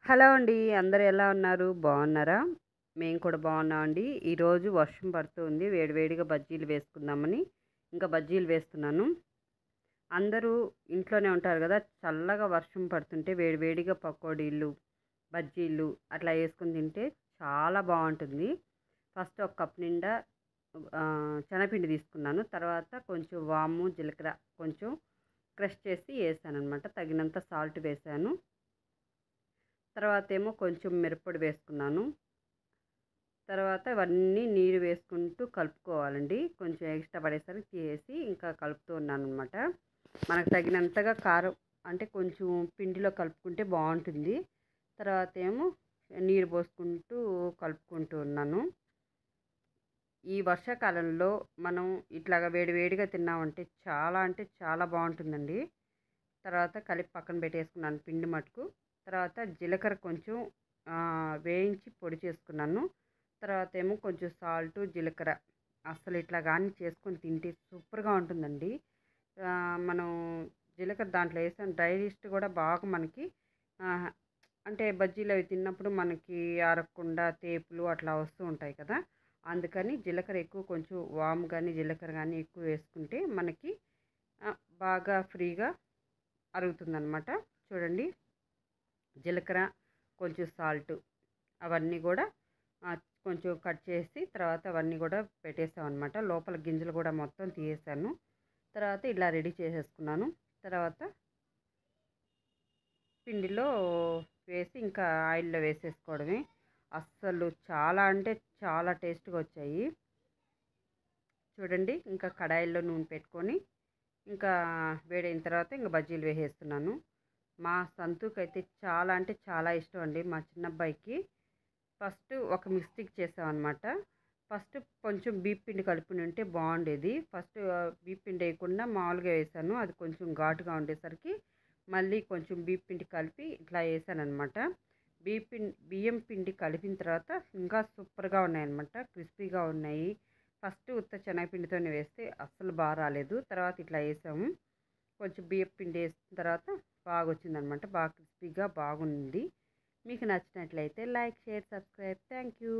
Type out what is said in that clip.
Hello అండి. అందరూ ఎలా ఉన్నారు? బాగున్నారా? మేము కూడా బాగున్నామండి. ఈరోజు వర్షం పడుతుంది. వేడివేడిగా బజ్జీలు వేసుకుందామని ఇంకా బజ్జీలు వేస్తున్నాను. అందరూ ఇంట్లోనే ఉంటారు గదా! చల్లగా వర్షం పడుతుంటే వేడివేడిగా పకోడీలు, బజ్జీలు అట్లా యేసుకొని తింటే చాలా బావుంటుంది. ఫస్ట్ ఒక కప్ నిండా శనగపిండి తీసుకున్నాను. తర్వాత కొంచెం వాము, జీలకర్ర కొంచెం క్రష్ చేసి యేసాననమాట. తగినంత సాల్ట్ వేశాను. తర్వాతేమో కొంచెం మిరప్పొడి వేసుకున్నాను. తర్వాత ఇవన్నీ నీరు వేసుకుంటూ కలుపుకోవాలండి. కొంచెం ఎక్స్ట్రా పడేసరికి తీసేసి ఇంకా కలుపుతూ ఉన్నాననమాట. మనకు తగినంతగా కారం అంటే కొంచెం పిండిలో కలుపుకుంటే బావుంటుంది. తర్వాతేమో నీరు పోసుకుంటూ కలుపుకుంటూ ఉన్నాను. ఈ వర్షాకాలంలో మనం ఇట్లాగ వేడివేడిగా తిన్నామంటే చాలా అంటే చాలా బావుంటుందండి. తర్వాత కలిపి పక్కన పెట్టేసుకున్నాను పిండి మటుకు. తర్వాత జీలకర్ర కొంచెం వేయించి పొడి చేసుకున్నాను. తర్వాత ఏమో కొంచెం సాల్టు, జీలకర్ర అస్సలు ఇట్లా గాని చేసుకొని తింటే సూపర్‌గా ఉంటుందండి. మనం జీలకర్ర దాంట్లో ఏసాం డ్రై ఈస్ట్ కూడా బాగా మనకి ఆహ్, అంటే బజ్జీలు అవి తిన్నప్పుడు మనకి అరగకుండా తేపులు అట్లా వస్తూ ఉంటాయి కదా! అందుకని జీలకర్ర ఎక్కువ కొంచెం వాము గాని, జీలకర్ర గాని ఎక్కువ వేసుకుంటే మనకి బాగా ఫ్రీగా అరుగుతుందనమాట. చూడండి జీలకర్ర, కొంచెం సాల్టు అవన్నీ గూడా కొంచెం కట్ చేసి తర్వాత అవన్నీ గూడా పెట్టేసామనమాట. లోపల గింజలు గూడా మొత్తం తీసేసాను. తర్వాత ఇలా రెడీ చేసేసుకున్నాను. తర్వాత పిండిలో వేసి ఇంకా ఆయిల్‌లో వేసేసుకోవడమే. అస్సలు చాలా అంటే చాలా టేస్ట్‌గా వచ్చాయి. చూడండి ఇంకా కడాయిలో నూనె పెట్టుకొని ఇంకా వేడైన తర్వాత ఇంక బజ్జీలు వేసేస్తున్నాను. మా సంతూకైతే చాలా అంటే చాలా ఇష్టం అండి మా చిన్నబ్బాయికి. ఫస్ట్ ఒక మిస్టేక్ చేసామనమాట. ఫస్ట్ కొంచెం బియ్యం పిండి కలుపుకొని ఉంటే బాగుండేది. ఫస్ట్ బియ్యం పిండి వేయకుండా మామూలుగా వేసాను. అది కొంచెం ఘాటుగా ఉండేసరికి మళ్ళీ కొంచెం బియ్యం పిండి కలిపి ఇట్లా వేసాననమాట. బియ్యం పిండి కలిపిన తర్వాత ఇంకా సూపర్‌గా ఉన్నాయన్నమాట. క్రిస్పీగా ఉన్నాయి. ఫస్ట్ ఉత్త శనగపిండితోనే వేస్తే అస్సలు రాలేదు. తర్వాత ఇట్లా వేసాము. కొంచెం బియ్యం పిండి వేసిన తర్వాత బాగొచ్చిందనమాట. బాగా క్రిస్పీగా బాగుంది. మీకు నచ్చినట్లయితే like, share, subscribe. Thank you.